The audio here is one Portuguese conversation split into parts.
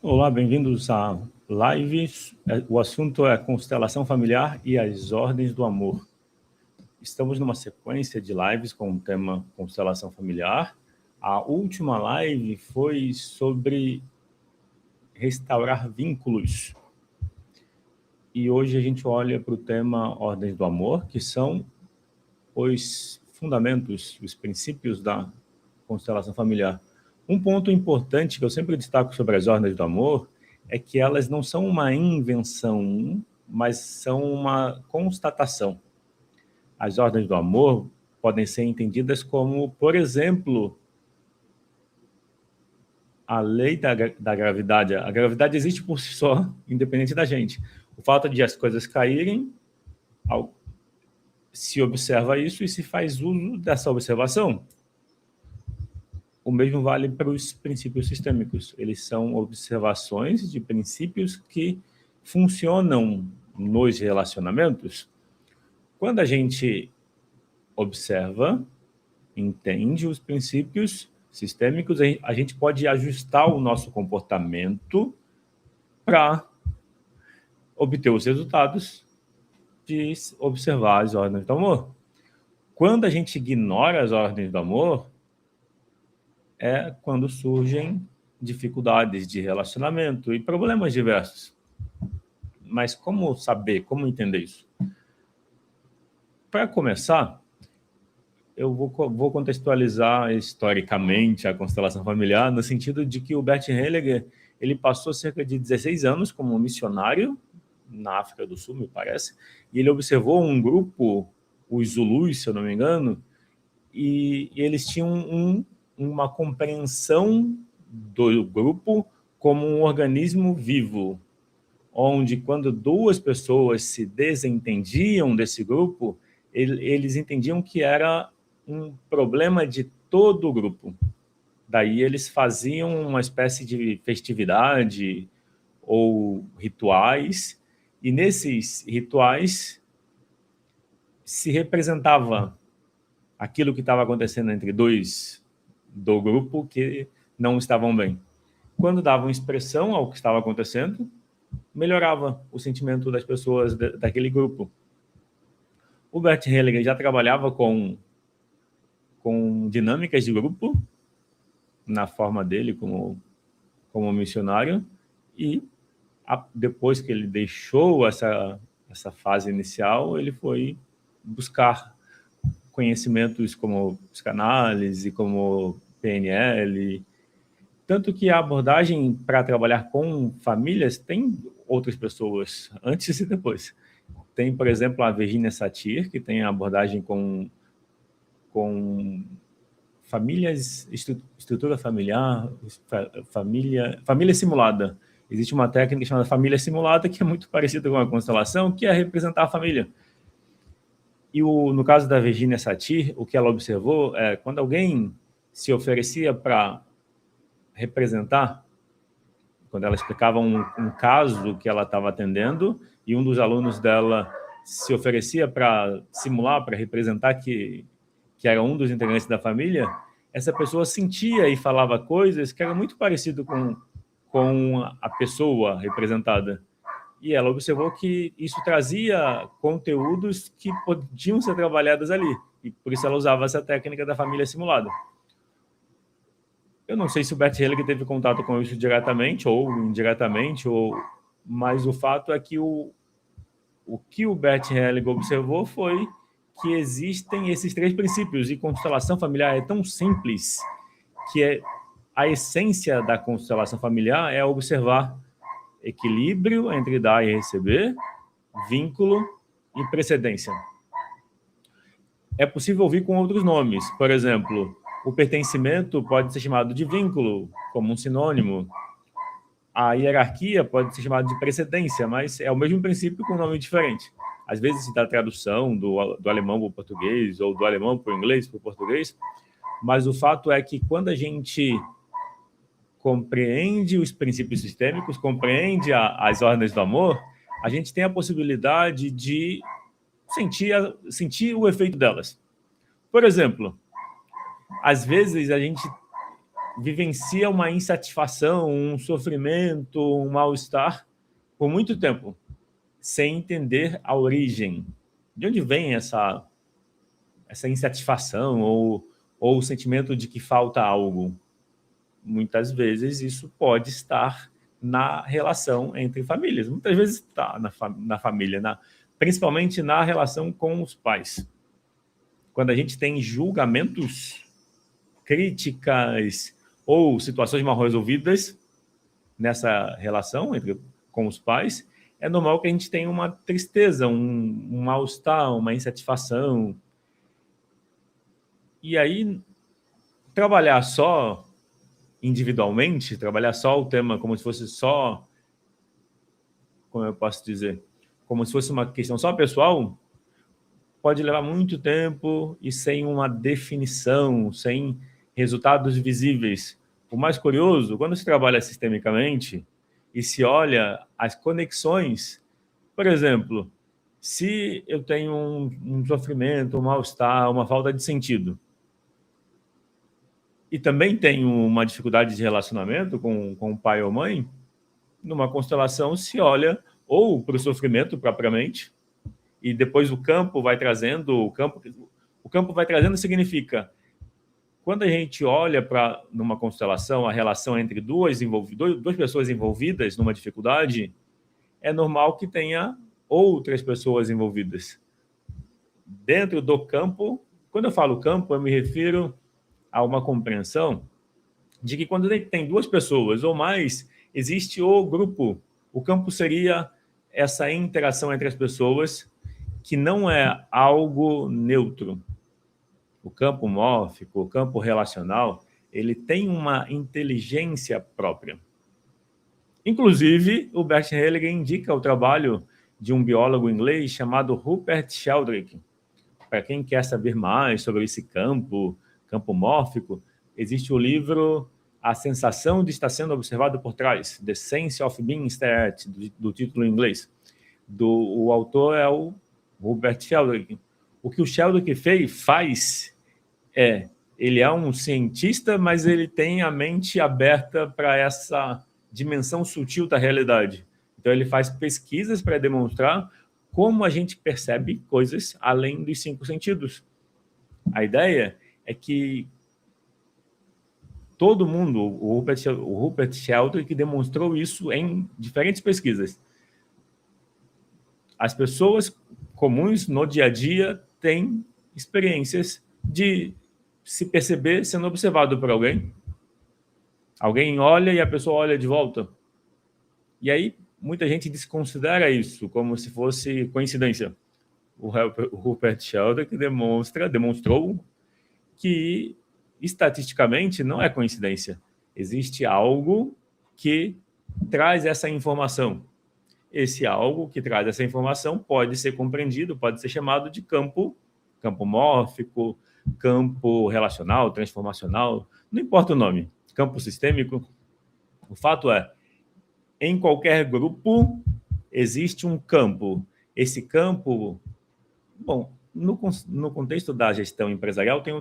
Olá, bem-vindos à live. O assunto é constelação familiar e as ordens do amor. Estamos numa sequência de lives com o tema constelação familiar. A última live foi sobre restaurar vínculos. E hoje a gente olha para o tema ordens do amor, que são os fundamentos, os princípios da constelação familiar. Um ponto importante que eu sempre destaco sobre as ordens do amor é que elas não são uma invenção, mas são uma constatação. As ordens do amor podem ser entendidas como, por exemplo, a lei da gravidade. A gravidade existe por si só, independente da gente. O fato de as coisas caírem, se observa isso e se faz uso dessa observação. O mesmo vale para os princípios sistêmicos. Eles são observações de princípios que funcionam nos relacionamentos. Quando a gente observa, entende os princípios sistêmicos, a gente pode ajustar o nosso comportamento para obter os resultados de observar as ordens do amor. Quando a gente ignora as ordens do amor, é quando surgem dificuldades de relacionamento e problemas diversos. Mas como saber, como entender isso? Para começar, eu vou contextualizar historicamente a constelação familiar no sentido de que o Bert Hellinger ele passou cerca de 16 anos como missionário na África do Sul, me parece, e ele observou um grupo, os Zulus, se eu não me engano, e eles tinham uma compreensão do grupo como um organismo vivo, onde quando duas pessoas se desentendiam desse grupo, eles entendiam que era um problema de todo o grupo. Daí eles faziam uma espécie de festividade ou rituais, e nesses rituais se representava aquilo que estava acontecendo entre dois do grupo que não estavam bem. Quando davam expressão ao que estava acontecendo, melhorava o sentimento das pessoas daquele grupo. O Bert Hellinger já trabalhava com dinâmicas de grupo na forma dele como missionário, e depois que ele deixou essa fase inicial, ele foi buscar conhecimentos como psicanálise, como PNL, tanto que a abordagem para trabalhar com famílias tem outras pessoas, antes e depois. Tem, por exemplo, a Virginia Satir, que tem a abordagem com famílias, estrutura familiar, família simulada. Existe uma técnica chamada família simulada, que é muito parecida com a constelação, que é representar a família. E no caso da Virginia Satir, o que ela observou é quando alguém se oferecia para representar, quando ela explicava um caso que ela estava atendendo, e um dos alunos dela se oferecia para simular, para representar que era um dos integrantes da família, essa pessoa sentia e falava coisas que eram muito parecido com a pessoa representada. E ela observou que isso trazia conteúdos que podiam ser trabalhados ali. E por isso ela usava essa técnica da família simulada. Eu não sei se o Bert Hellinger teve contato com isso diretamente ou indiretamente, mas o fato é que o que o Bert Hellinger observou foi que existem esses três princípios, e constelação familiar é tão simples que a essência da constelação familiar é observar equilíbrio entre dar e receber, vínculo e precedência. É possível ouvir com outros nomes, por exemplo, o pertencimento pode ser chamado de vínculo, como um sinônimo. A hierarquia pode ser chamada de precedência, mas é o mesmo princípio com um nome diferente. Às vezes, da tradução do alemão para o português, ou do alemão para o inglês para o português, mas o fato é que quando a gente compreende os princípios sistêmicos, compreende as ordens do amor, a gente tem a possibilidade de sentir o efeito delas. Por exemplo, às vezes a gente vivencia uma insatisfação, um sofrimento, um mal-estar por muito tempo, sem entender a origem. De onde vem essa insatisfação ou o sentimento de que falta algo? Muitas vezes isso pode estar na relação entre famílias. Muitas vezes está na família, principalmente na relação com os pais. Quando a gente tem julgamentos, críticas ou situações mal resolvidas nessa relação com os pais, é normal que a gente tenha uma tristeza, um mal-estar, uma insatisfação. E aí, trabalhar só individualmente, trabalhar só o tema como se fosse só, como eu posso dizer, como se fosse uma questão só pessoal, pode levar muito tempo e sem uma definição, sem resultados visíveis. O mais curioso, quando se trabalha sistemicamente e se olha as conexões, por exemplo, se eu tenho um sofrimento, um mal-estar, uma falta de sentido, e também tenho uma dificuldade de relacionamento com o pai ou mãe, numa constelação se olha ou para o sofrimento propriamente, e depois o campo vai trazendo, o campo vai trazendo significa, quando a gente olha para numa constelação a relação entre duas pessoas envolvidas numa dificuldade, é normal que tenha outras pessoas envolvidas. Dentro do campo, quando eu falo campo, eu me refiro a uma compreensão de que quando tem duas pessoas ou mais, existe o grupo. O campo seria essa interação entre as pessoas que não é algo neutro. O campo mórfico, o campo relacional, ele tem uma inteligência própria. Inclusive, o Bert Hellinger indica o trabalho de um biólogo inglês chamado Rupert Sheldrake. Para quem quer saber mais sobre esse campo mórfico, existe o livro A Sensação de Estar Sendo Observado por Trás, The Sense of Being Stared at, do título em inglês. O autor é o Rupert Sheldrake. O que o Sheldrake faz ele é um cientista, mas ele tem a mente aberta para essa dimensão sutil da realidade. Então, ele faz pesquisas para demonstrar como a gente percebe coisas além dos 5 sentidos. A ideia é que todo mundo, o Rupert Sheldrake demonstrou isso em diferentes pesquisas. As pessoas comuns no dia a dia têm experiências de se perceber sendo observado por alguém. Alguém olha e a pessoa olha de volta. E aí, muita gente desconsidera isso como se fosse coincidência. O Rupert Sheldrake demonstrou que, estatisticamente, não é coincidência. Existe algo que traz essa informação. Esse algo que traz essa informação pode ser compreendido, pode ser chamado de campo mórfico, campo relacional, transformacional, não importa o nome, campo sistêmico. O fato é, em qualquer grupo existe um campo. Esse campo, bom, no contexto da gestão empresarial tem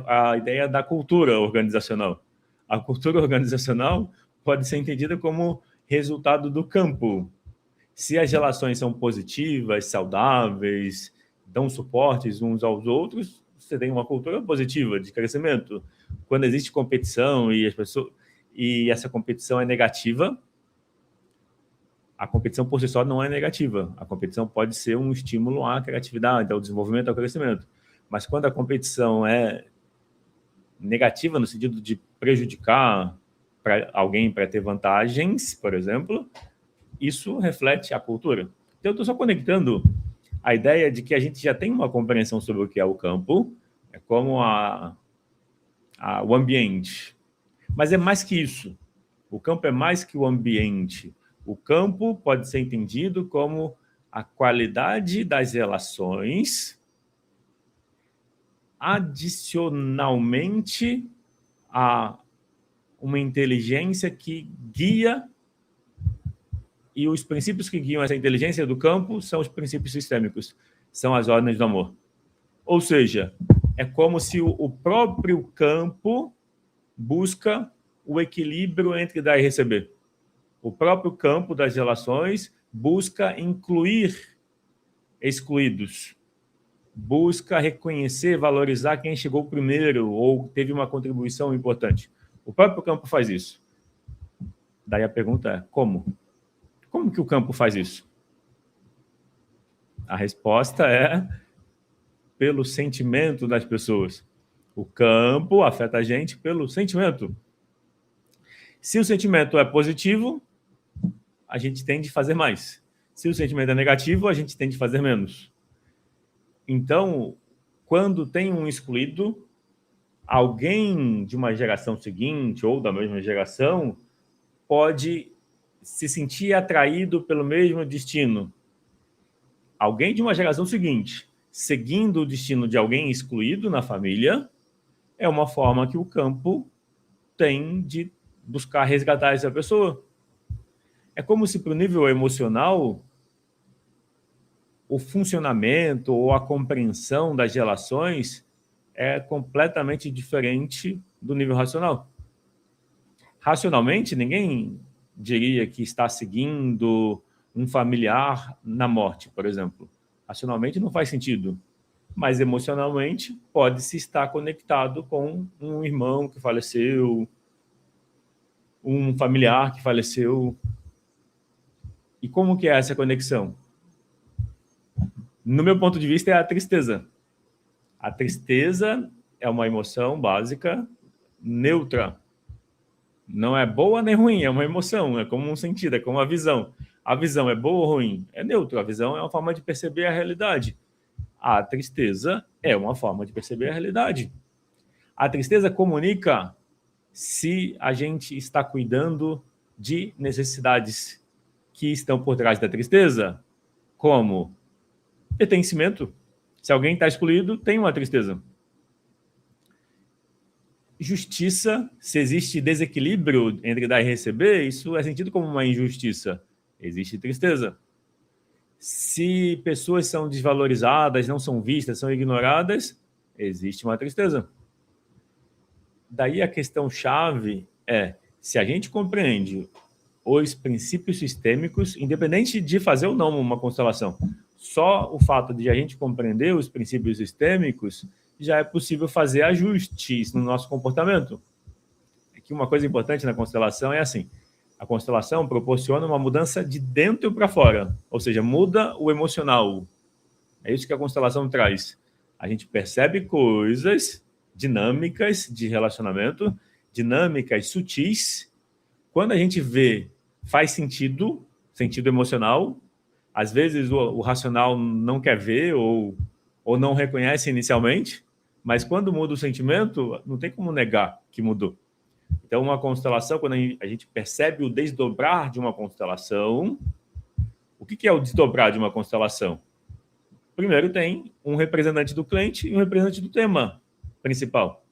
a ideia da cultura organizacional. A cultura organizacional pode ser entendida como resultado do campo. Se as relações são positivas, saudáveis, dão suportes uns aos outros, você tem uma cultura positiva de crescimento. Quando existe competição e essa competição é negativa, a competição por si só não é negativa. A competição pode ser um estímulo à criatividade, ao desenvolvimento, ao crescimento. Mas quando a competição é negativa, no sentido de prejudicar alguém para ter vantagens, por exemplo, isso reflete a cultura. Então, eu estou só conectando a ideia de que a gente já tem uma compreensão sobre o que é o campo, é como o ambiente. Mas é mais que isso. O campo é mais que o ambiente. O campo pode ser entendido como a qualidade das relações adicionalmente a uma inteligência que guia, e os princípios que guiam essa inteligência do campo são os princípios sistêmicos, são as ordens do amor. Ou seja, é como se o próprio campo busca o equilíbrio entre dar e receber. O próprio campo das relações busca incluir excluídos, busca reconhecer, valorizar quem chegou primeiro ou teve uma contribuição importante. O próprio campo faz isso. Daí a pergunta é, como? Como que o campo faz isso? A resposta é pelo sentimento das pessoas. O campo afeta a gente pelo sentimento. Se o sentimento é positivo, a gente tende a fazer mais. Se o sentimento é negativo, a gente tende a fazer menos. Então, quando tem um excluído, alguém de uma geração seguinte ou da mesma geração pode se sentir atraído pelo mesmo destino. Alguém de uma geração seguinte, seguindo o destino de alguém excluído na família, é uma forma que o campo tem de buscar resgatar essa pessoa. É como se para o nível emocional, o funcionamento ou a compreensão das relações é completamente diferente do nível racional. Racionalmente, ninguém diria que está seguindo um familiar na morte, por exemplo. Racionalmente não faz sentido. Mas emocionalmente pode-se estar conectado com um irmão que faleceu, um familiar que faleceu. E como que é essa conexão? No meu ponto de vista, é a tristeza. A tristeza é uma emoção básica neutra. Não é boa nem ruim, é uma emoção, é como um sentido, é como uma visão. A visão é boa ou ruim? É neutra. A visão é uma forma de perceber a realidade. A tristeza é uma forma de perceber a realidade. A tristeza comunica se a gente está cuidando de necessidades que estão por trás da tristeza, como pertencimento. Se alguém está excluído, tem uma tristeza. Justiça, se existe desequilíbrio entre dar e receber, isso é sentido como uma injustiça. Existe tristeza. Se pessoas são desvalorizadas, não são vistas, são ignoradas, existe uma tristeza. Daí a questão chave é, se a gente compreende os princípios sistêmicos, independente de fazer ou não uma constelação, só o fato de a gente compreender os princípios sistêmicos, já é possível fazer ajustes no nosso comportamento. Aqui uma coisa importante na constelação é assim, a constelação proporciona uma mudança de dentro para fora, ou seja, muda o emocional. É isso que a constelação traz. A gente percebe coisas dinâmicas de relacionamento, dinâmicas sutis. Quando a gente vê, faz sentido, sentido emocional. Às vezes o racional não quer ver ou não reconhece inicialmente, mas quando muda o sentimento, não tem como negar que mudou. Então, uma constelação, quando a gente percebe o desdobrar de uma constelação, o que é o desdobrar de uma constelação? Primeiro tem um representante do cliente e um representante do tema principal.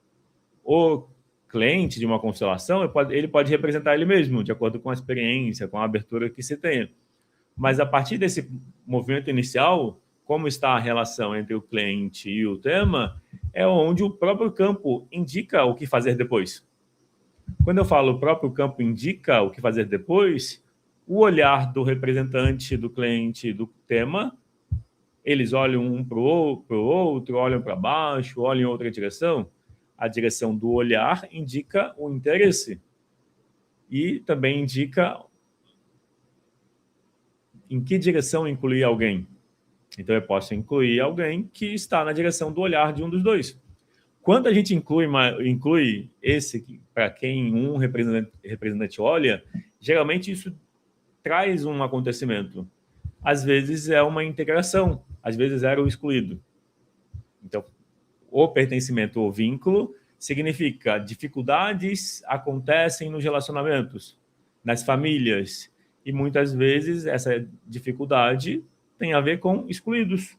O cliente de uma constelação, ele pode representar ele mesmo, de acordo com a experiência, com a abertura que se tenha. Mas a partir desse movimento inicial, como está a relação entre o cliente e o tema, é onde o próprio campo indica o que fazer depois. Quando eu falo o próprio campo indica o que fazer depois, o olhar do representante, do cliente, do tema, eles olham um para o outro, olham para baixo, olham em outra direção. A direção do olhar indica o interesse e também indica em que direção incluir alguém. Então, eu posso incluir alguém que está na direção do olhar de um dos dois. Quando a gente inclui esse para quem um representante olha, geralmente isso traz um acontecimento. Às vezes é uma integração, às vezes era o excluído. Então, o pertencimento ou vínculo significa dificuldades acontecem nos relacionamentos, nas famílias, e muitas vezes essa dificuldade tem a ver com excluídos.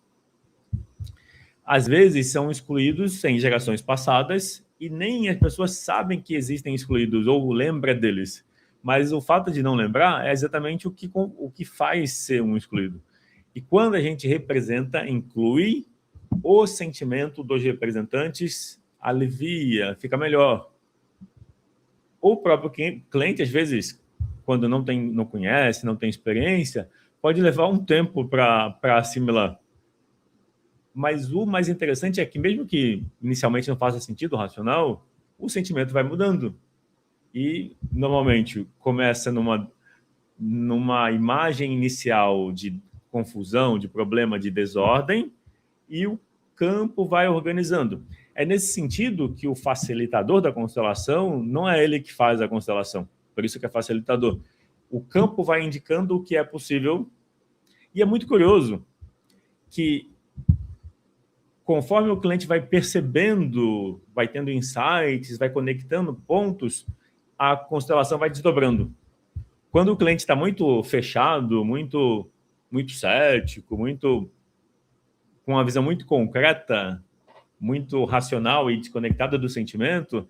Às vezes são excluídos em gerações passadas e nem as pessoas sabem que existem excluídos ou lembra deles. Mas o fato de não lembrar é exatamente o que faz ser um excluído. E quando a gente representa, inclui, o sentimento dos representantes alivia, fica melhor. Ou o próprio cliente, às vezes, quando não conhece, não tem experiência, pode levar um tempo para assimilar. Mas o mais interessante é que, mesmo que inicialmente não faça sentido racional, o sentimento vai mudando. E, normalmente, começa numa imagem inicial de confusão, de problema, de desordem, e o campo vai organizando. É nesse sentido que o facilitador da constelação não é ele que faz a constelação, por isso que é facilitador. O campo vai indicando o que é possível, e é muito curioso que, conforme o cliente vai percebendo, vai tendo insights, vai conectando pontos, a constelação vai desdobrando. Quando o cliente está muito fechado, muito cético, com uma visão muito concreta, muito racional e desconectada do sentimento,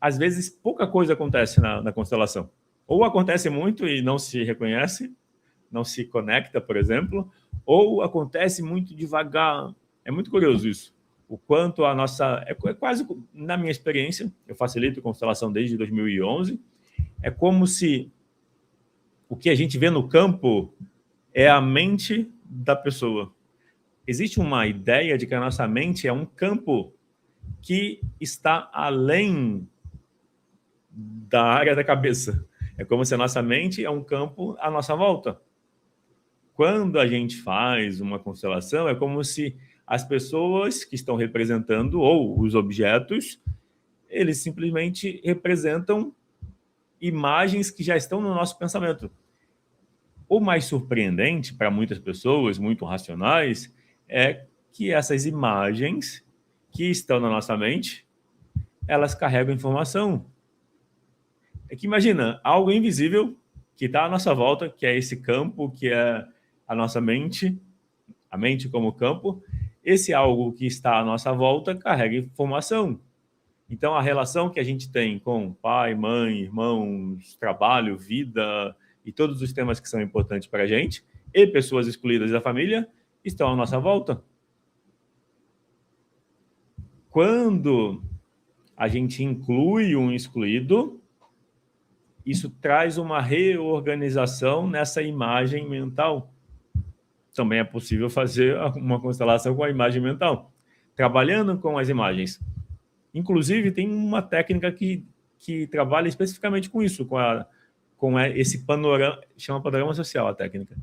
às vezes pouca coisa acontece na constelação. Ou acontece muito e não se reconhece, não se conecta, por exemplo, ou acontece muito devagar. É muito curioso isso. O quanto a nossa... É quase, na minha experiência, eu facilito constelação desde 2011, é como se o que a gente vê no campo é a mente da pessoa. Existe uma ideia de que a nossa mente é um campo que está além da área da cabeça. É como se a nossa mente é um campo à nossa volta. Quando a gente faz uma constelação, é como se as pessoas que estão representando, ou os objetos, eles simplesmente representam imagens que já estão no nosso pensamento. O mais surpreendente para muitas pessoas, muito racionais, é que essas imagens que estão na nossa mente, elas carregam informação. É que imagina, algo invisível que está à nossa volta, que é esse campo, que é a nossa mente, a mente como campo, esse algo que está à nossa volta carrega informação. Então, a relação que a gente tem com pai, mãe, irmãos, trabalho, vida e todos os temas que são importantes para a gente, e pessoas excluídas da família, estão à nossa volta. Quando a gente inclui um excluído, isso traz uma reorganização nessa imagem mental. Também é possível fazer uma constelação com a imagem mental, trabalhando com as imagens. Inclusive, tem uma técnica que trabalha especificamente com isso, com esse panorama, chama panorama social a técnica.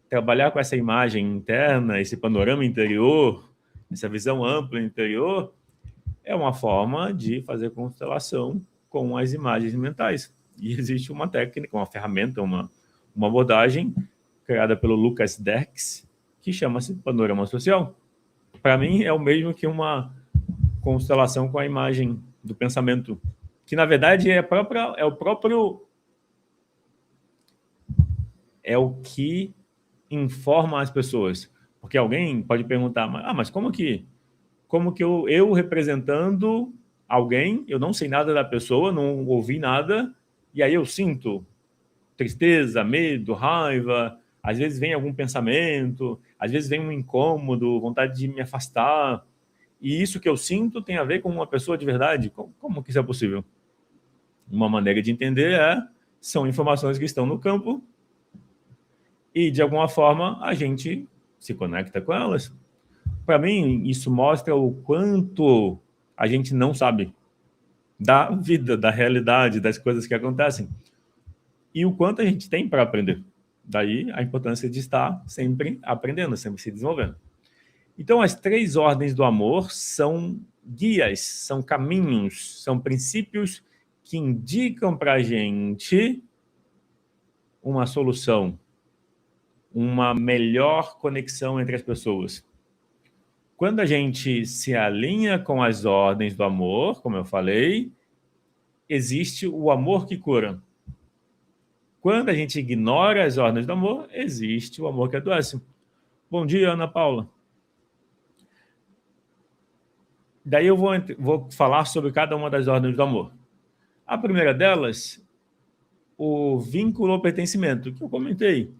Trabalhar com essa imagem interna, esse panorama interior, essa visão ampla interior, é uma forma de fazer constelação com as imagens mentais. E existe uma técnica, uma ferramenta, uma abordagem criada pelo Lucas Derks, que chama-se panorama social. Para mim, é o mesmo que uma constelação com a imagem do pensamento, que na verdade é o que informa as pessoas. Porque alguém pode perguntar, mas como que eu representando alguém, eu não sei nada da pessoa, não ouvi nada, e aí eu sinto tristeza, medo, raiva, às vezes vem algum pensamento, às vezes vem um incômodo, vontade de me afastar, e isso que eu sinto tem a ver com uma pessoa de verdade? Como que isso é possível? Uma maneira de entender são informações que estão no campo e, de alguma forma, a gente se conecta com elas. Para mim, isso mostra o quanto a gente não sabe da vida, da realidade, das coisas que acontecem. E o quanto a gente tem para aprender. Daí a importância de estar sempre aprendendo, sempre se desenvolvendo. Então, as 3 ordens do amor são guias, são caminhos, são princípios que indicam para a gente uma solução, uma melhor conexão entre as pessoas. Quando a gente se alinha com as ordens do amor, como eu falei, existe o amor que cura. Quando a gente ignora as ordens do amor, existe o amor que adoece. Bom dia, Ana Paula. Daí eu vou falar sobre cada uma das ordens do amor. A primeira delas, o vínculo ou pertencimento, que eu comentei.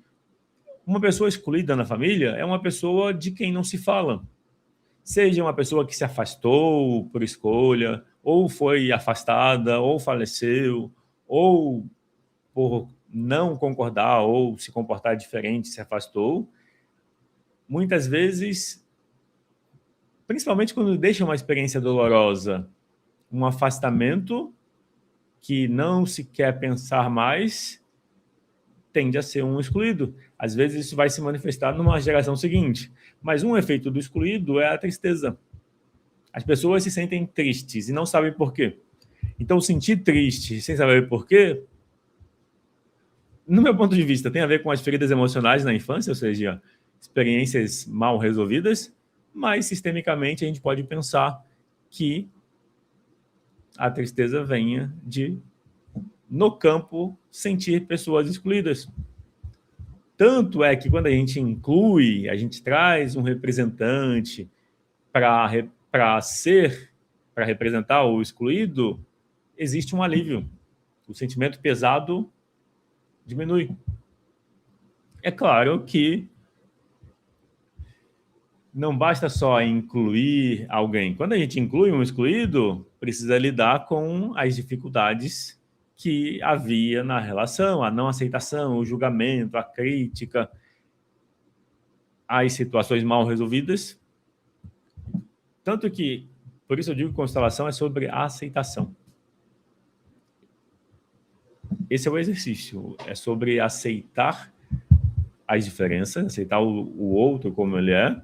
Uma pessoa excluída na família é uma pessoa de quem não se fala. Seja uma pessoa que se afastou por escolha, ou foi afastada, ou faleceu, ou por não concordar ou se comportar diferente, se afastou. Muitas vezes, principalmente quando deixa uma experiência dolorosa, um afastamento que não se quer pensar mais, tende a ser um excluído. Às vezes isso vai se manifestar numa geração seguinte. Mas um efeito do excluído é a tristeza. As pessoas se sentem tristes e não sabem por quê. Então, sentir triste sem saber por quê, no meu ponto de vista, tem a ver com as feridas emocionais na infância, ou seja, experiências mal resolvidas, mas sistemicamente a gente pode pensar que a tristeza venha de, no campo, sentir pessoas excluídas. Tanto é que quando a gente inclui, a gente traz um representante para representar o excluído, existe um alívio. O sentimento pesado diminui. É claro que não basta só incluir alguém. Quando a gente inclui um excluído, precisa lidar com as dificuldades que havia na relação, a não aceitação, o julgamento, a crítica, as situações mal resolvidas. Tanto que, por isso eu digo que constelação é sobre a aceitação. Esse é o exercício, é sobre aceitar as diferenças, aceitar o outro como ele é,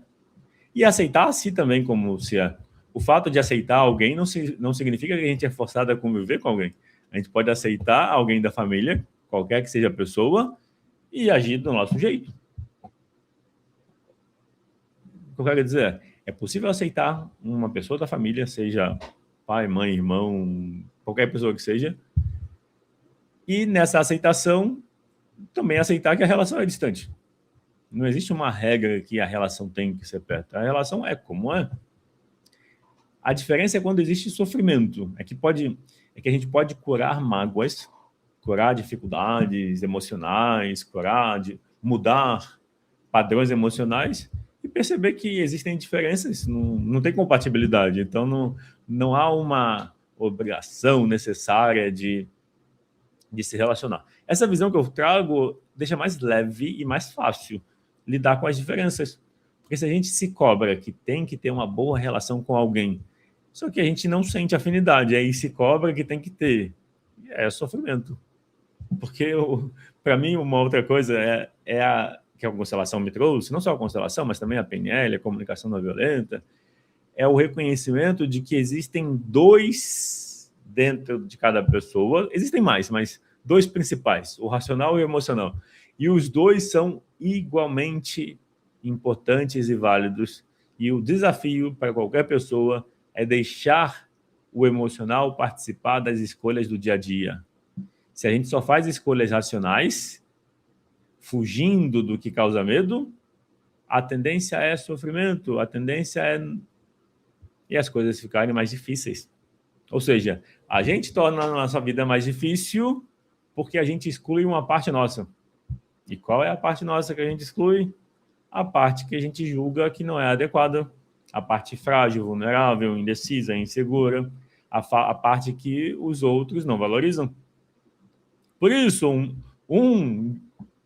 e aceitar a si também como se é. O fato de aceitar alguém não significa que a gente é forçado a conviver com alguém. A gente pode aceitar alguém da família, qualquer que seja a pessoa, e agir do nosso jeito. O que eu quero dizer é possível aceitar uma pessoa da família, seja pai, mãe, irmão, qualquer pessoa que seja, e nessa aceitação também aceitar que a relação é distante. Não existe uma regra que a relação tem que ser perto. A relação é como é. A diferença é quando existe sofrimento. É que a gente pode curar mágoas, curar dificuldades emocionais, mudar padrões emocionais e perceber que existem diferenças, não tem compatibilidade. Então, não há uma obrigação necessária de se relacionar. Essa visão que eu trago deixa mais leve e mais fácil lidar com as diferenças. Porque se a gente se cobra que tem que ter uma boa relação com alguém, só que a gente não sente afinidade, aí se cobra que tem que ter, é sofrimento. Porque, para mim, uma outra coisa que a constelação me trouxe, não só a constelação, mas também a PNL, a comunicação não violenta, é o reconhecimento de que existem dois dentro de cada pessoa, existem mais, mas dois principais, o racional e o emocional. E os dois são igualmente importantes e válidos. E o desafio para qualquer pessoa é deixar o emocional participar das escolhas do dia a dia. Se a gente só faz escolhas racionais, fugindo do que causa medo, a tendência é sofrimento, a tendência é e as coisas ficarem mais difíceis. Ou seja, a gente torna a nossa vida mais difícil porque a gente exclui uma parte nossa. E qual é a parte nossa que a gente exclui? A parte que a gente julga que não é adequada, a parte frágil, vulnerável, indecisa, insegura, a parte que os outros não valorizam. Por isso, um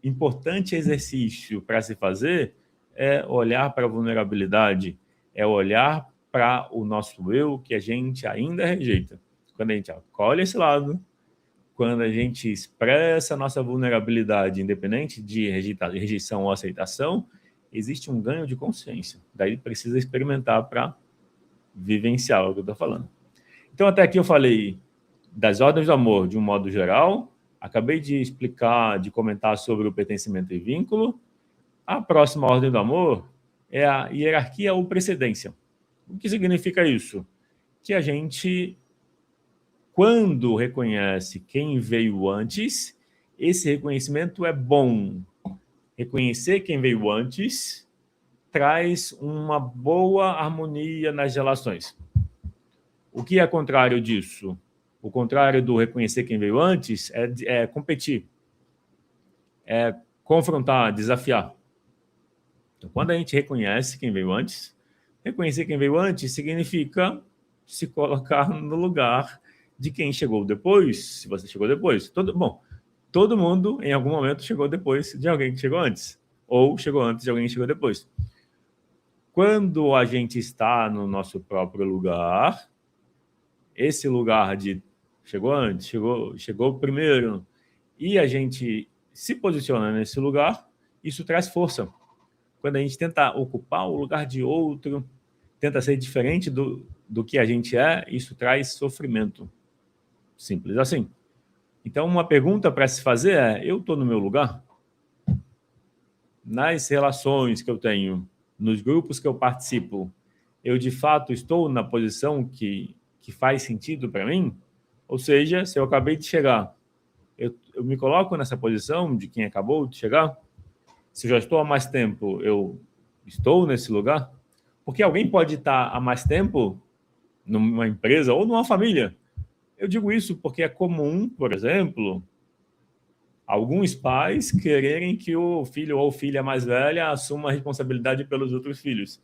importante exercício para se fazer é olhar para a vulnerabilidade, é olhar para o nosso eu que a gente ainda rejeita. Quando a gente acolhe esse lado, quando a gente expressa a nossa vulnerabilidade, independente de rejeição ou aceitação, existe um ganho de consciência. Daí precisa experimentar para vivenciar o que eu estou falando. Então, até aqui eu falei das ordens do amor de um modo geral, acabei de explicar, de comentar sobre o pertencimento e vínculo. A próxima ordem do amor é a hierarquia ou precedência. O que significa isso? Que a gente, quando reconhece quem veio antes, esse reconhecimento é bom. Reconhecer quem veio antes traz uma boa harmonia nas relações. O que é contrário disso? O contrário do reconhecer quem veio antes é competir, é confrontar, desafiar. Então, quando a gente reconhece quem veio antes, reconhecer quem veio antes significa se colocar no lugar de quem chegou depois, se você chegou depois. Todo mundo, em algum momento, chegou depois de alguém que chegou antes. Ou chegou antes de alguém que chegou depois. Quando a gente está no nosso próprio lugar, esse lugar de chegou antes, chegou primeiro, e a gente se posiciona nesse lugar, isso traz força. Quando a gente tenta ocupar o lugar de outro, tenta ser diferente do que a gente é, isso traz sofrimento. Simples assim. Então, uma pergunta para se fazer é: eu estou no meu lugar? Nas relações que eu tenho, nos grupos que eu participo, eu de fato estou na posição que faz sentido para mim? Ou seja, se eu acabei de chegar, eu me coloco nessa posição de quem acabou de chegar? Se eu já estou há mais tempo, eu estou nesse lugar? Porque alguém pode estar há mais tempo numa empresa ou numa família. Eu digo isso porque é comum, por exemplo, alguns pais quererem que o filho ou filha mais velha assuma a responsabilidade pelos outros filhos.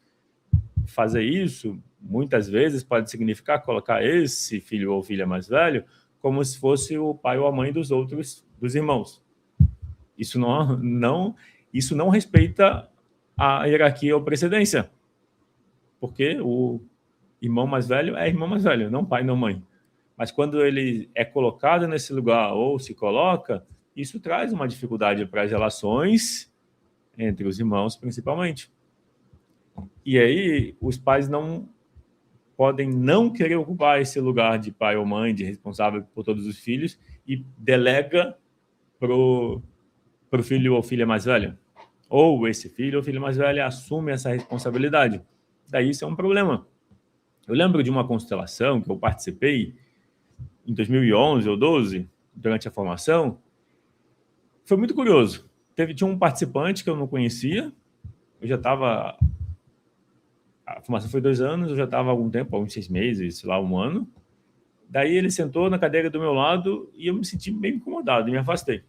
Fazer isso, muitas vezes, pode significar colocar esse filho ou filha mais velho como se fosse o pai ou a mãe dos outros, dos irmãos. Isso não respeita a hierarquia ou precedência, porque o irmão mais velho é irmão mais velho, não pai, não mãe. Mas quando ele é colocado nesse lugar ou se coloca, isso traz uma dificuldade para as relações entre os irmãos, principalmente. E aí os pais não podem não querer ocupar esse lugar de pai ou mãe, de responsável por todos os filhos, e delega pro filho ou filha mais velha. Ou esse filho ou filha mais velha assume essa responsabilidade. Daí isso é um problema. Eu lembro de uma constelação que eu participei em 2011 ou 12, durante a formação. Foi muito curioso. Tinha um participante que eu não conhecia. Eu já estava... A formação foi 2 anos, eu já estava há algum tempo, alguns 6 meses, sei lá, 1 ano. Daí ele sentou na cadeira do meu lado e eu me senti meio incomodado e me afastei.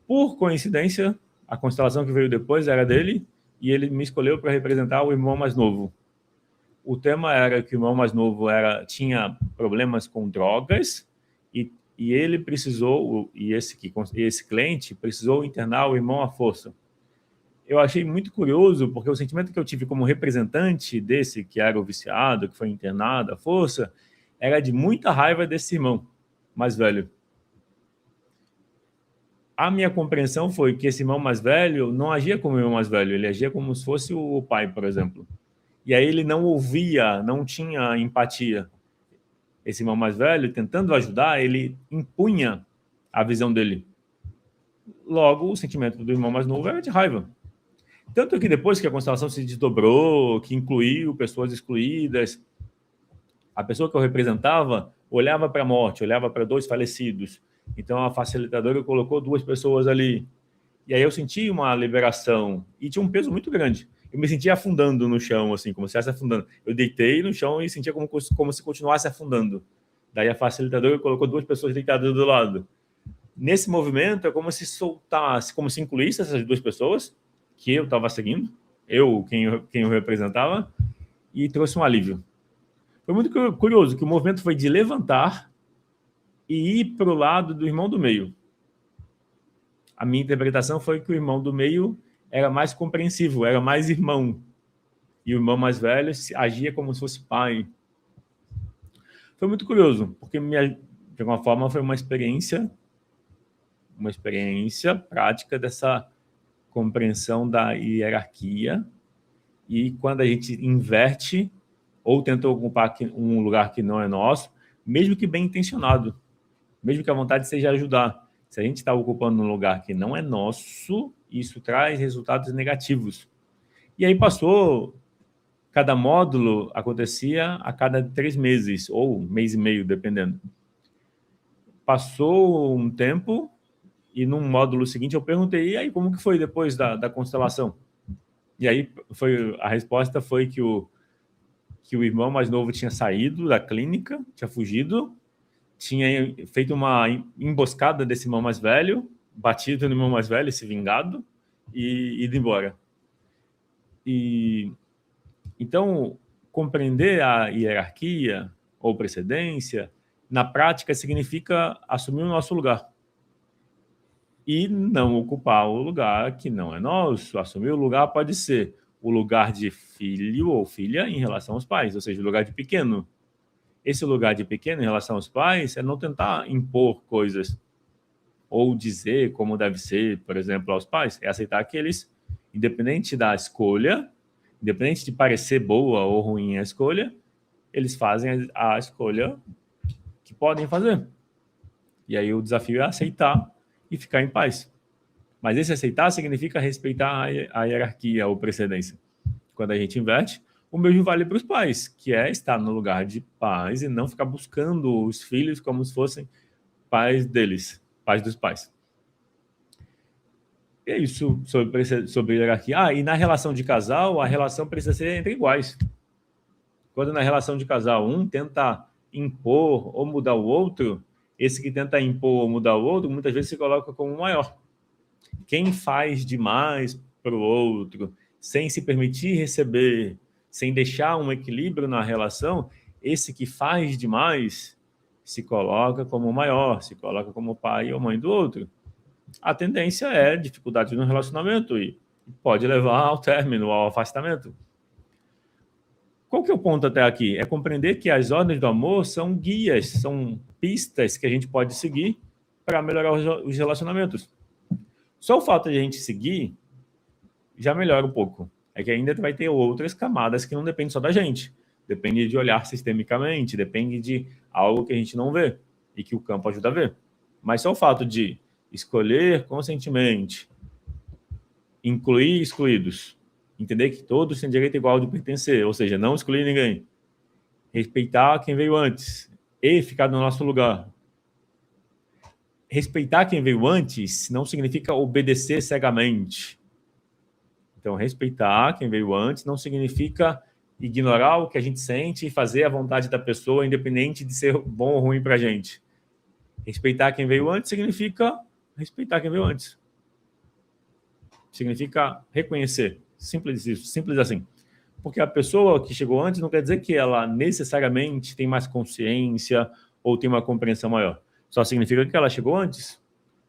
Por coincidência, a constelação que veio depois era dele e ele me escolheu para representar o irmão mais novo. O tema era que o irmão mais novo tinha problemas com drogas e ele precisou, e esse cliente precisou internar o irmão à força. Eu achei muito curioso, porque o sentimento que eu tive como representante desse que era o viciado, que foi internado à força, era de muita raiva desse irmão mais velho. A minha compreensão foi que esse irmão mais velho não agia como o irmão mais velho, ele agia como se fosse o pai, por exemplo. E aí ele não ouvia, não tinha empatia. Esse irmão mais velho, tentando ajudar, ele impunha a visão dele. Logo, o sentimento do irmão mais novo era de raiva. Tanto que depois que a constelação se desdobrou, que incluiu pessoas excluídas, a pessoa que eu representava olhava para a morte, olhava para 2 falecidos. Então a facilitadora colocou 2 pessoas ali. E aí eu senti uma liberação e tinha um peso muito grande. Eu me sentia afundando no chão, assim, como se estivesse afundando. Eu deitei no chão e sentia como se continuasse afundando. Daí a facilitadora colocou 2 pessoas deitadas do lado. Nesse movimento é como se soltasse, como se incluísse essas 2 pessoas que eu estava seguindo, quem eu representava, e trouxe um alívio. Foi muito curioso que o movimento foi de levantar e ir para o lado do irmão do meio. A minha interpretação foi que o irmão do meio era mais compreensivo, era mais irmão. E o irmão mais velho agia como se fosse pai. Foi muito curioso, porque de alguma forma foi uma experiência prática dessa compreensão da hierarquia. E quando a gente inverte ou tenta ocupar um lugar que não é nosso, mesmo que bem intencionado, mesmo que a vontade seja ajudar, se a gente está ocupando um lugar que não é nosso, isso traz resultados negativos. E aí cada módulo acontecia a cada 3 meses, ou 1 mês e meio, dependendo. Passou um tempo, e num módulo seguinte eu perguntei, e aí, como que foi depois da constelação? E aí a resposta foi que o irmão mais novo tinha saído da clínica, tinha fugido, tinha feito uma emboscada desse irmão mais velho, batido no irmão mais velho, se vingado, e ido embora. Então, compreender a hierarquia ou precedência na prática, significa assumir o nosso lugar e não ocupar o lugar que não é nosso. Assumir o lugar pode ser o lugar de filho ou filha em relação aos pais, ou seja, o lugar de pequeno. Esse lugar de pequeno em relação aos pais é não tentar impor coisas ou dizer como deve ser, por exemplo, aos pais. É aceitar que eles, independente da escolha, independente de parecer boa ou ruim a escolha, eles fazem a escolha que podem fazer. E aí o desafio é aceitar e ficar em paz. Mas esse aceitar significa respeitar a hierarquia ou precedência. Quando a gente inverte, o mesmo vale para os pais, que é estar no lugar de pais e não ficar buscando os filhos como se fossem pais deles, pais dos pais. E é isso sobre hierarquia. E na relação de casal, a relação precisa ser entre iguais. Quando na relação de casal um tenta impor ou mudar o outro, esse que tenta impor ou mudar o outro, muitas vezes se coloca como maior. Quem faz demais para o outro, sem se permitir receber, sem deixar um equilíbrio na relação, esse que faz demais se coloca como maior, se coloca como pai ou mãe do outro. A tendência é dificuldade no relacionamento e pode levar ao término, ao afastamento. Qual que é o ponto até aqui? É compreender que as ordens do amor são guias, são pistas que a gente pode seguir para melhorar os relacionamentos. Só o fato de a gente seguir já melhora um pouco. É que ainda vai ter outras camadas que não dependem só da gente. Depende de olhar sistemicamente, depende de algo que a gente não vê e que o campo ajuda a ver. Mas só o fato de escolher conscientemente, incluir excluídos, entender que todos têm direito igual de pertencer, ou seja, não excluir ninguém, respeitar quem veio antes e ficar no nosso lugar. Respeitar quem veio antes não significa obedecer cegamente. Então, respeitar quem veio antes não significa ignorar o que a gente sente e fazer a vontade da pessoa, independente de ser bom ou ruim para a gente. Respeitar quem veio antes significa respeitar quem veio antes. Significa reconhecer. Simples isso, simples assim. Porque a pessoa que chegou antes não quer dizer que ela necessariamente tem mais consciência ou tem uma compreensão maior. Só significa que ela chegou antes.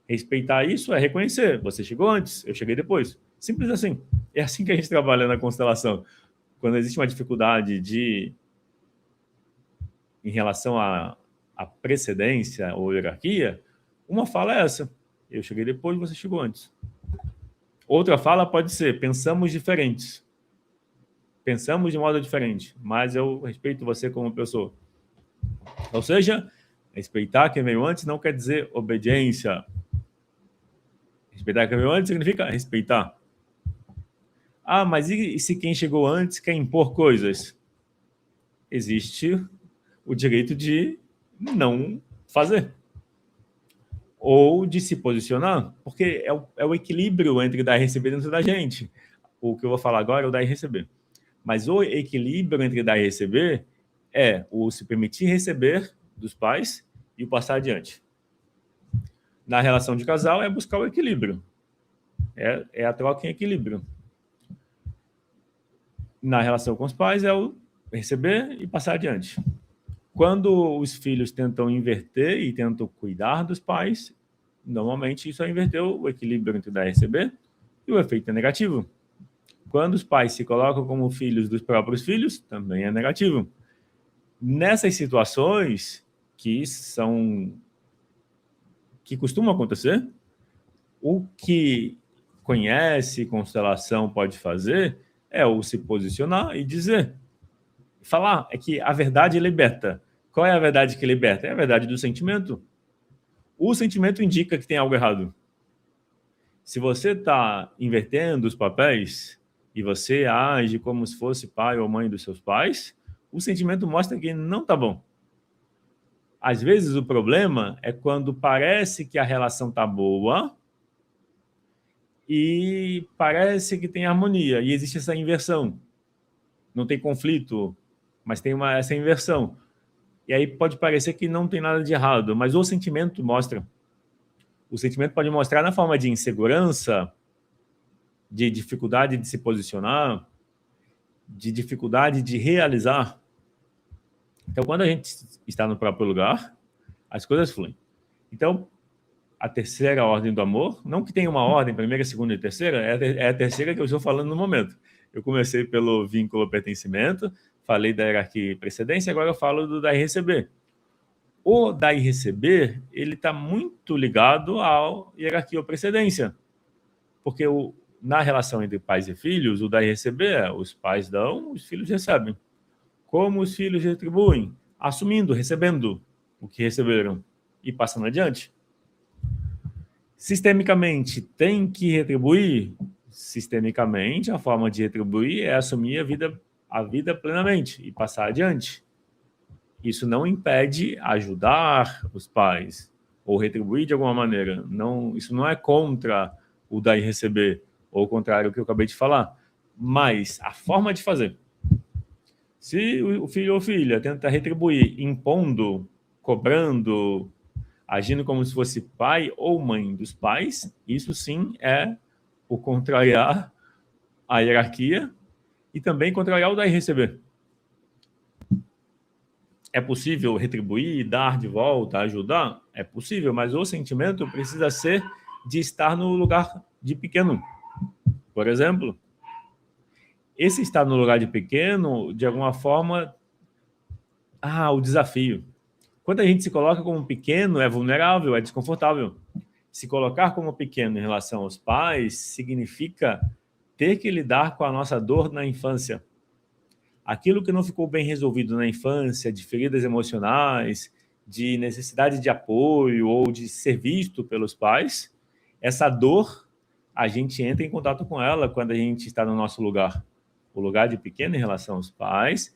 Respeitar isso é reconhecer. Você chegou antes, eu cheguei depois. Simples assim. É assim que a gente trabalha na constelação. Quando existe uma dificuldade em relação à precedência ou hierarquia, uma fala é essa. Eu cheguei depois, você chegou antes. Outra fala pode ser, pensamos diferentes. Pensamos de modo diferente, mas eu respeito você como pessoa. Ou seja, respeitar quem veio antes não quer dizer obediência. Respeitar quem veio antes significa respeitar. Mas e se quem chegou antes quer impor coisas? Existe o direito de não fazer. Ou de se posicionar, porque é o equilíbrio entre dar e receber dentro da gente. O que eu vou falar agora é o dar e receber. Mas o equilíbrio entre dar e receber é o se permitir receber dos pais e o passar adiante. Na relação de casal é buscar o equilíbrio. É a troca em equilíbrio. Na relação com os pais é o receber e passar adiante. Quando os filhos tentam inverter e tentam cuidar dos pais, normalmente isso é inverter o equilíbrio entre dar e receber e o efeito é negativo. Quando os pais se colocam como filhos dos próprios filhos, também é negativo. Nessas situações que costumam acontecer, o que conhece constelação pode fazer é o se posicionar e dizer, falar, é que a verdade liberta. Qual é a verdade que liberta? É a verdade do sentimento. O sentimento indica que tem algo errado. Se você está invertendo os papéis e você age como se fosse pai ou mãe dos seus pais, o sentimento mostra que não está bom. Às vezes o problema é quando parece que a relação está boa e parece que tem harmonia e existe essa inversão. Não tem conflito, mas tem essa inversão. E aí pode parecer que não tem nada de errado, mas o sentimento mostra. O sentimento pode mostrar na forma de insegurança, de dificuldade de se posicionar, de dificuldade de realizar. Então, quando a gente está no próprio lugar, as coisas fluem. Então, a terceira ordem do amor, não que tenha uma ordem, primeira, segunda e terceira, é a terceira que eu estou falando no momento. Eu comecei pelo vínculo pertencimento, falei da hierarquia e precedência, agora eu falo do dar e receber. O dar e receber, ele está muito ligado à hierarquia ou precedência, porque na relação entre pais e filhos, o dar e receber é os pais dão, os filhos recebem. Como os filhos retribuem? Assumindo, recebendo o que receberam e passando adiante. Sistemicamente, tem que retribuir? Sistemicamente, a forma de retribuir é assumir a vida plenamente e passar adiante. Isso não impede ajudar os pais ou retribuir de alguma maneira. Não, isso não é contra o dar e receber, ou o contrário do que eu acabei de falar. Mas a forma de fazer. Se o filho ou filha tenta retribuir impondo, cobrando, agindo como se fosse pai ou mãe dos pais, isso sim é o contrariar a hierarquia e também contrariar o dar e receber. É possível retribuir, dar de volta, ajudar? É possível, mas o sentimento precisa ser de estar no lugar de pequeno. Por exemplo, esse estar no lugar de pequeno, de alguma forma, o desafio. Quando a gente se coloca como pequeno, é vulnerável, é desconfortável. Se colocar como pequeno em relação aos pais significa ter que lidar com a nossa dor na infância. Aquilo que não ficou bem resolvido na infância, de feridas emocionais, de necessidade de apoio ou de ser visto pelos pais, essa dor, a gente entra em contato com ela quando a gente está no nosso lugar. O lugar de pequeno em relação aos pais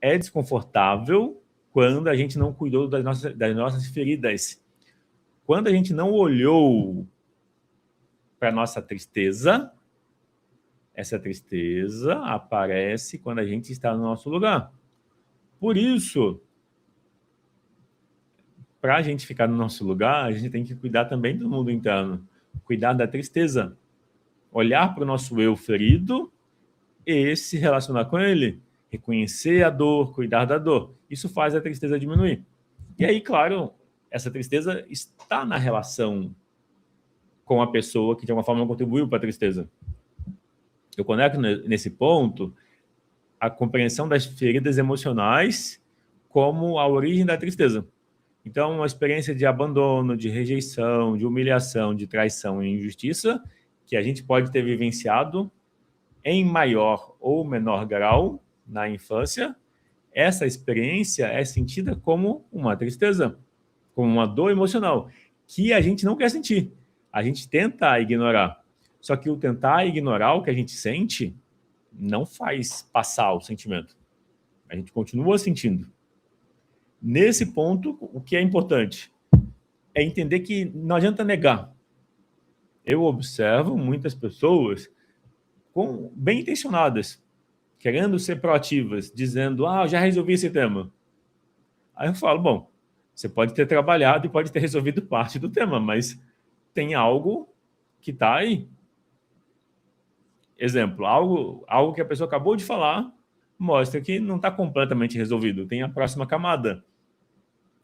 é desconfortável quando a gente não cuidou das nossas feridas. Quando a gente não olhou para a nossa tristeza, essa tristeza aparece quando a gente está no nosso lugar. Por isso, para a gente ficar no nosso lugar, a gente tem que cuidar também do mundo interno, cuidar da tristeza, olhar para o nosso eu ferido e se relacionar com ele, reconhecer a dor, cuidar da dor. Isso faz a tristeza diminuir. E aí, claro, essa tristeza está na relação com a pessoa que de alguma forma contribuiu para a tristeza. Eu conecto nesse ponto a compreensão das feridas emocionais como a origem da tristeza. Então, uma experiência de abandono, de rejeição, de humilhação, de traição e injustiça que a gente pode ter vivenciado em maior ou menor grau na infância, essa experiência é sentida como uma tristeza, como uma dor emocional, que a gente não quer sentir. A gente tenta ignorar. Só que o tentar ignorar o que a gente sente não faz passar o sentimento. A gente continua sentindo. Nesse ponto, o que é importante é entender que não adianta negar. Eu observo muitas pessoas bem intencionadas, querendo ser proativas, dizendo, já resolvi esse tema. Aí eu falo, bom, você pode ter trabalhado e pode ter resolvido parte do tema, mas tem algo que está aí. Exemplo, algo que a pessoa acabou de falar mostra que não está completamente resolvido, tem a próxima camada.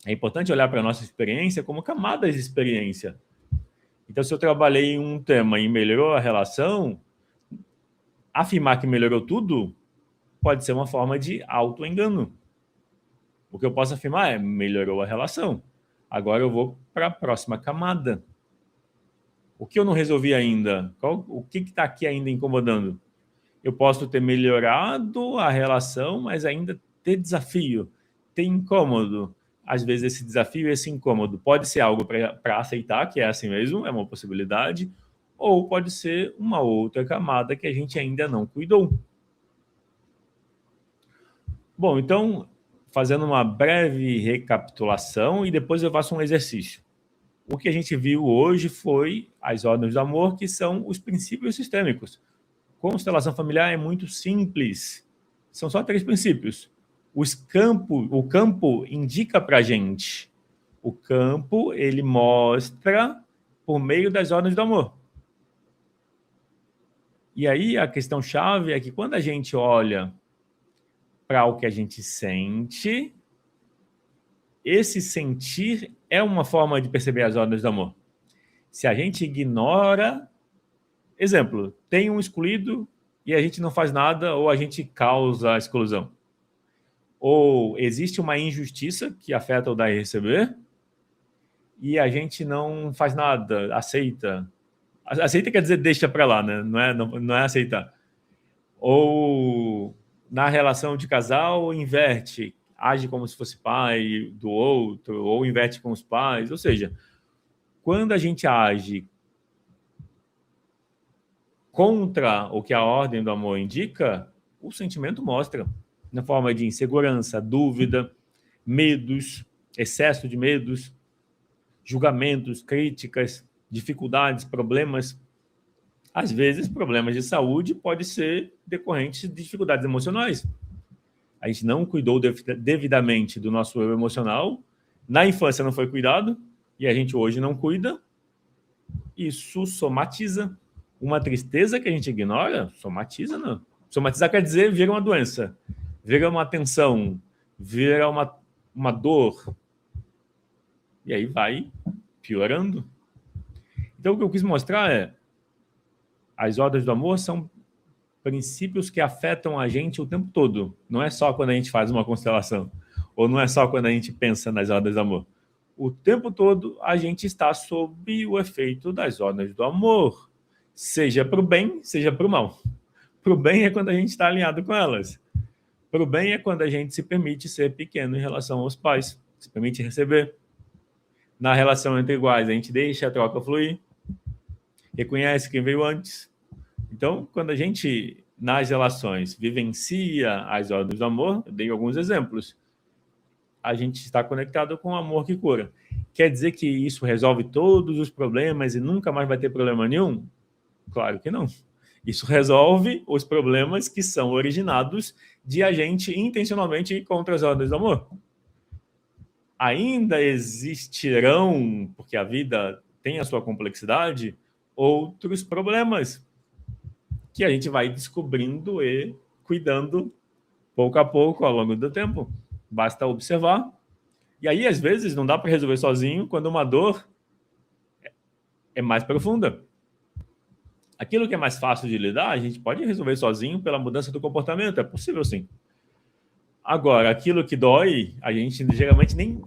É importante olhar para a nossa experiência como camadas de experiência. Então, se eu trabalhei em um tema e melhorou a relação, afirmar que melhorou tudo pode ser uma forma de auto-engano. O que eu posso afirmar é melhorou a relação. Agora eu vou para a próxima camada. O que eu não resolvi ainda? O que está aqui ainda incomodando? Eu posso ter melhorado a relação, mas ainda ter desafio, ter incômodo. Às vezes esse desafio, esse incômodo pode ser algo para aceitar, que é assim mesmo, é uma possibilidade, ou pode ser uma outra camada que a gente ainda não cuidou. Bom, então, fazendo uma breve recapitulação e depois eu faço um exercício. O que a gente viu hoje foi as ordens do amor, que são os princípios sistêmicos. Constelação familiar é muito simples. São só 3 princípios. O campo indica para a gente. O campo, ele mostra por meio das ordens do amor. E aí a questão chave é que quando a gente olha para o que a gente sente, esse sentir é uma forma de perceber as ordens do amor. Se a gente ignora... Exemplo, tem um excluído e a gente não faz nada ou a gente causa a exclusão. Ou existe uma injustiça que afeta o dar e receber e a gente não faz nada, aceita. Aceita quer dizer deixa para lá, né? Não é aceitar. Ou na relação de casal, inverte, age como se fosse pai do outro, ou inverte com os pais. Ou seja, quando a gente age contra o que a ordem do amor indica, o sentimento mostra na forma de insegurança, dúvida, medos, excesso de medos, julgamentos, críticas, dificuldades, problemas. Às vezes, problemas de saúde podem ser decorrentes de dificuldades emocionais. A gente não cuidou devidamente do nosso eu emocional, na infância não foi cuidado, e a gente hoje não cuida, isso somatiza. Uma tristeza que a gente ignora, somatiza, não. Somatizar quer dizer vira uma doença, vira uma tensão, vira uma dor, e aí vai piorando. Então, o que eu quis mostrar é as ordens do amor são princípios que afetam a gente o tempo todo. Não é só quando a gente faz uma constelação, ou não é só quando a gente pensa nas ordens do amor. O tempo todo a gente está sob o efeito das ordens do amor, seja para o bem, seja para o mal. Para o bem é quando a gente está alinhado com elas. Para o bem é quando a gente se permite ser pequeno em relação aos pais, se permite receber. Na relação entre iguais, a gente deixa a troca fluir, reconhece quem veio antes. Então, quando a gente, nas relações, vivencia as ordens do amor, eu dei alguns exemplos, a gente está conectado com o amor que cura. Quer dizer que isso resolve todos os problemas e nunca mais vai ter problema nenhum? Claro que não. Isso resolve os problemas que são originados de a gente intencionalmente ir contra as ordens do amor. Ainda existirão, porque a vida tem a sua complexidade, outros problemas que a gente vai descobrindo e cuidando pouco a pouco ao longo do tempo. Basta observar. E aí, às vezes, não dá para resolver sozinho quando uma dor é mais profunda. Aquilo que é mais fácil de lidar, a gente pode resolver sozinho pela mudança do comportamento. É possível, sim. Agora, aquilo que dói, a gente geralmente nem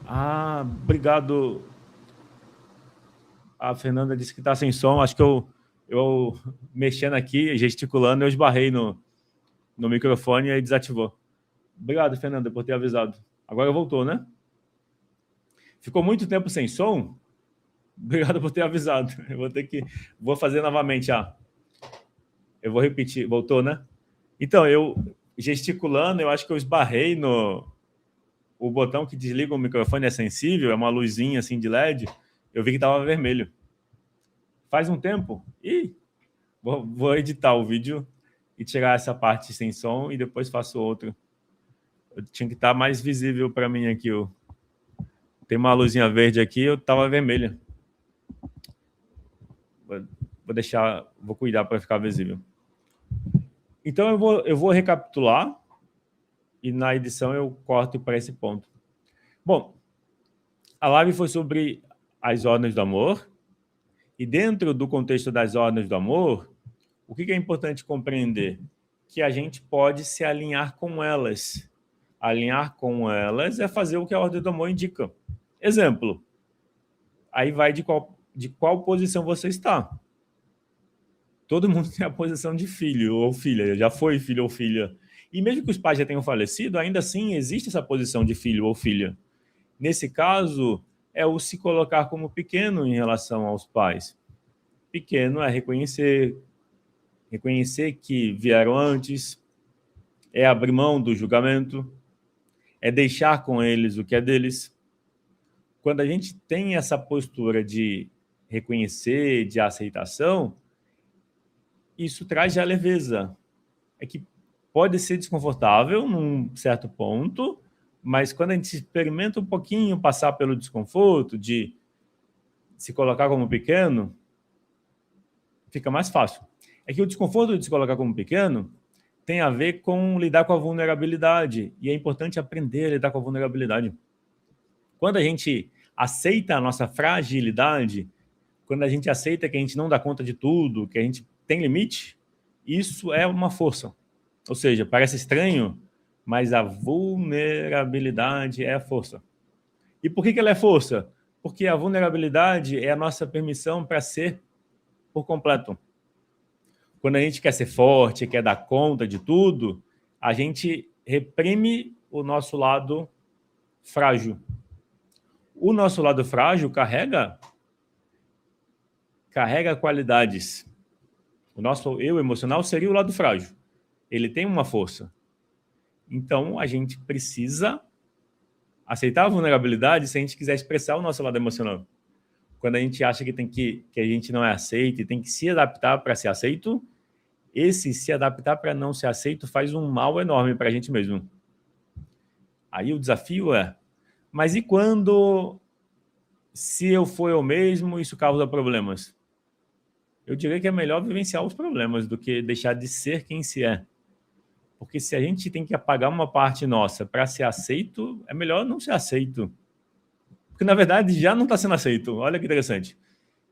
Ah, obrigado. A Fernanda disse que está sem som. Acho que eu mexendo aqui, gesticulando, eu esbarrei no microfone e desativou. Obrigado, Fernanda, por ter avisado. Agora voltou, né? Ficou muito tempo sem som? Obrigado por ter avisado. Eu vou fazer novamente. Eu vou repetir. Voltou, né? Então, eu gesticulando, eu acho que eu esbarrei no o botão que desliga o microfone é sensível, é uma luzinha assim de LED. Eu vi que estava vermelho. Faz um tempo. Vou editar o vídeo e tirar essa parte sem som e depois faço outro. Eu tinha que estar mais visível para mim aqui. Tem uma luzinha verde aqui, eu estava vermelha. Vou cuidar para ficar visível. Então eu vou recapitular e na edição eu corto para esse ponto. Bom, a live foi sobre as ordens do amor e dentro do contexto das ordens do amor, o que é importante compreender? Que a gente pode se alinhar com elas. Alinhar com elas é fazer o que a ordem do amor indica. Exemplo, aí vai de qual posição você está. Todo mundo tem a posição de filho ou filha, já foi filho ou filha. E mesmo que os pais já tenham falecido, ainda assim existe essa posição de filho ou filha. Nesse caso, é o se colocar como pequeno em relação aos pais. Pequeno é reconhecer que vieram antes, é abrir mão do julgamento, é deixar com eles o que é deles. Quando a gente tem essa postura de reconhecer, de aceitação, isso traz a leveza. É que pode ser desconfortável num certo ponto, mas quando a gente experimenta um pouquinho passar pelo desconforto de se colocar como pequeno, fica mais fácil. É que o desconforto de se colocar como pequeno tem a ver com lidar com a vulnerabilidade, e é importante aprender a lidar com a vulnerabilidade. Quando a gente aceita a nossa fragilidade, quando a gente aceita que a gente não dá conta de tudo, que a gente tem limite, isso é uma força. Ou seja, parece estranho, mas a vulnerabilidade é a força. E por que ela é força? Porque a vulnerabilidade é a nossa permissão para ser por completo. Quando a gente quer ser forte, quer dar conta de tudo, a gente reprime o nosso lado frágil. O nosso lado frágil carrega qualidades. O nosso eu emocional seria o lado frágil. Ele tem uma força. Então, a gente precisa aceitar a vulnerabilidade se a gente quiser expressar o nosso lado emocional. Quando a gente acha que a gente não é aceito e tem que se adaptar para ser aceito, esse se adaptar para não ser aceito faz um mal enorme para a gente mesmo. Aí o desafio mas e quando, se eu for eu mesmo, isso causa problemas? Eu diria que é melhor vivenciar os problemas do que deixar de ser quem se é. Porque se a gente tem que apagar uma parte nossa para ser aceito, é melhor não ser aceito. Porque, na verdade, já não está sendo aceito. Olha que interessante.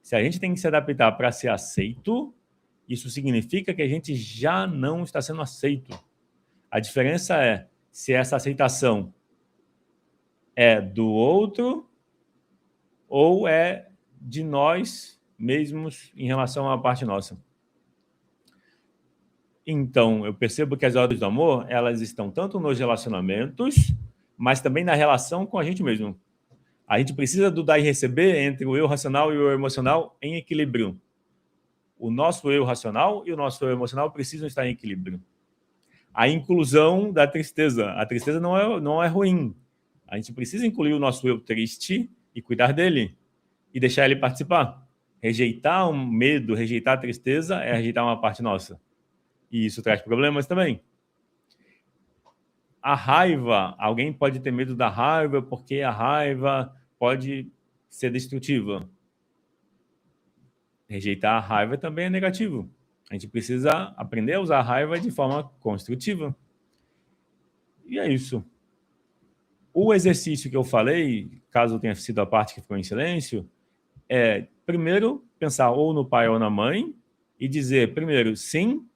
Se a gente tem que se adaptar para ser aceito, isso significa que a gente já não está sendo aceito. A diferença é se essa aceitação é do outro ou é de nós mesmos em relação à parte nossa. Então, eu percebo que as ordens do amor, elas estão tanto nos relacionamentos, mas também na relação com a gente mesmo. A gente precisa do dar e receber entre o eu racional e o eu emocional em equilíbrio. O nosso eu racional e o nosso eu emocional precisam estar em equilíbrio. A inclusão da tristeza. A tristeza não é ruim. A gente precisa incluir o nosso eu triste e cuidar dele e deixar ele participar. Rejeitar um medo, rejeitar a tristeza é rejeitar uma parte nossa. E isso traz problemas também. A raiva, alguém pode ter medo da raiva porque a raiva pode ser destrutiva. Rejeitar a raiva também é negativo. A gente precisa aprender a usar a raiva de forma construtiva. E é isso. O exercício que eu falei, caso tenha sido a parte que ficou em silêncio, é, primeiro, pensar ou no pai ou na mãe e dizer, primeiro, sim,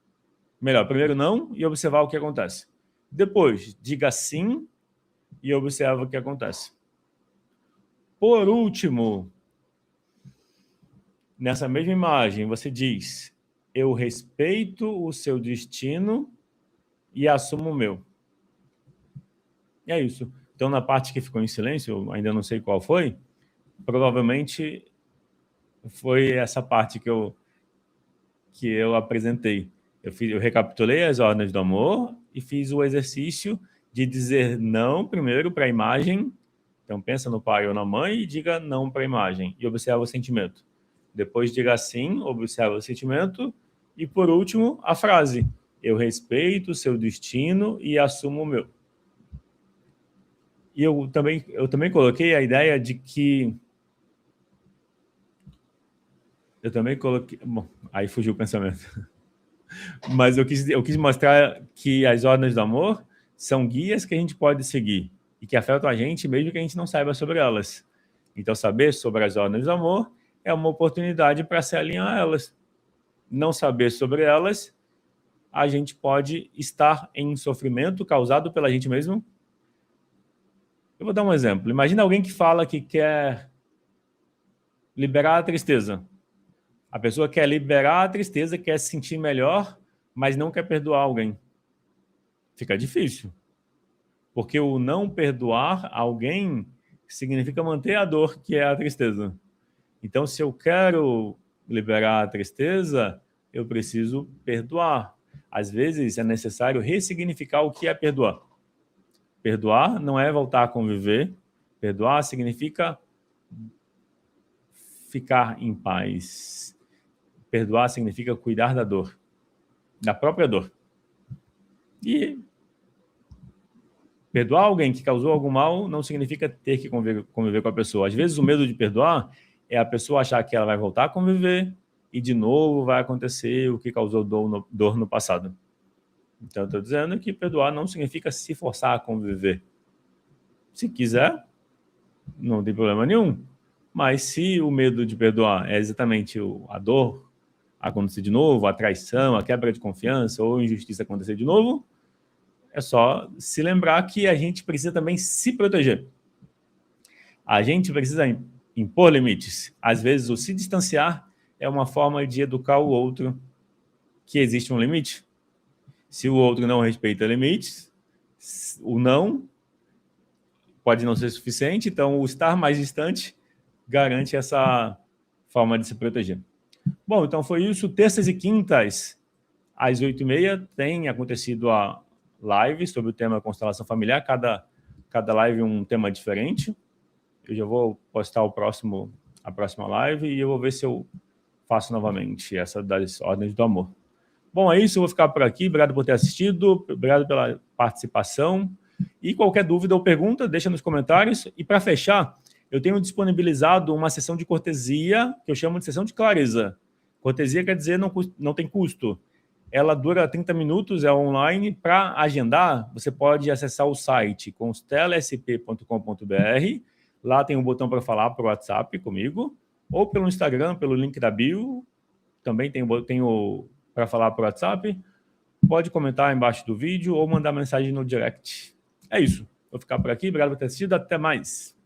primeiro não, e observar o que acontece. Depois, diga sim e observa o que acontece. Por último, nessa mesma imagem, você diz: eu respeito o seu destino e assumo o meu. E é isso. Então, na parte que ficou em silêncio, eu ainda não sei qual foi, provavelmente foi essa parte que eu apresentei. Eu recapitulei as ordens do amor e fiz o exercício de dizer não primeiro para a imagem. Então, pensa no pai ou na mãe e diga não para a imagem. E observa o sentimento. Depois diga sim, observa o sentimento. E, por último, a frase: eu respeito o seu destino e assumo o meu. E eu também coloquei a ideia de que... Eu também coloquei... Bom, aí fugiu o pensamento. Mas eu quis mostrar que as ordens do amor são guias que a gente pode seguir e que afetam a gente mesmo que a gente não saiba sobre elas. Então, saber sobre as ordens do amor é uma oportunidade para se alinhar a elas. Não saber sobre elas, a gente pode estar em sofrimento causado pela gente mesmo. Eu vou dar um exemplo. Imagina alguém que fala que quer liberar a tristeza. A pessoa quer liberar a tristeza, quer se sentir melhor, mas não quer perdoar alguém. Fica difícil. Porque o não perdoar alguém significa manter a dor, que é a tristeza. Então, se eu quero liberar a tristeza, eu preciso perdoar. Às vezes, é necessário ressignificar o que é perdoar. Perdoar não é voltar a conviver. Perdoar significa ficar em paz. Perdoar significa cuidar da dor, da própria dor. E perdoar alguém que causou algum mal não significa ter que conviver com a pessoa. Às vezes, o medo de perdoar é a pessoa achar que ela vai voltar a conviver e, de novo, vai acontecer o que causou dor no passado. Então, eu estou dizendo que perdoar não significa se forçar a conviver. Se quiser, não tem problema nenhum. Mas se o medo de perdoar é exatamente a dor acontecer de novo, a traição, a quebra de confiança ou a injustiça acontecer de novo, é só se lembrar que a gente precisa também se proteger. A gente precisa impor limites. Às vezes, o se distanciar é uma forma de educar o outro que existe um limite. Se o outro não respeita limites, o não pode não ser suficiente, então o estar mais distante garante essa forma de se proteger. Bom, então foi isso. Terças e quintas, às 8h30, tem acontecido a live sobre o tema constelação familiar. Cada live um tema diferente. Eu já vou postar a próxima live e eu vou ver se eu faço novamente essa das ordens do amor. Bom, é isso. Eu vou ficar por aqui. Obrigado por ter assistido. Obrigado pela participação. E qualquer dúvida ou pergunta, deixa nos comentários. E para fechar, eu tenho disponibilizado uma sessão de cortesia, que eu chamo de sessão de clareza. Cortesia quer dizer não tem custo. Ela dura 30 minutos, é online. Para agendar, você pode acessar o site constelesp.com.br. Lá tem um botão para falar para o WhatsApp comigo, ou pelo Instagram, pelo link da bio. Também tem para falar para o WhatsApp. Pode comentar embaixo do vídeo ou mandar mensagem no direct. É isso. Vou ficar por aqui. Obrigado por ter assistido. Até mais.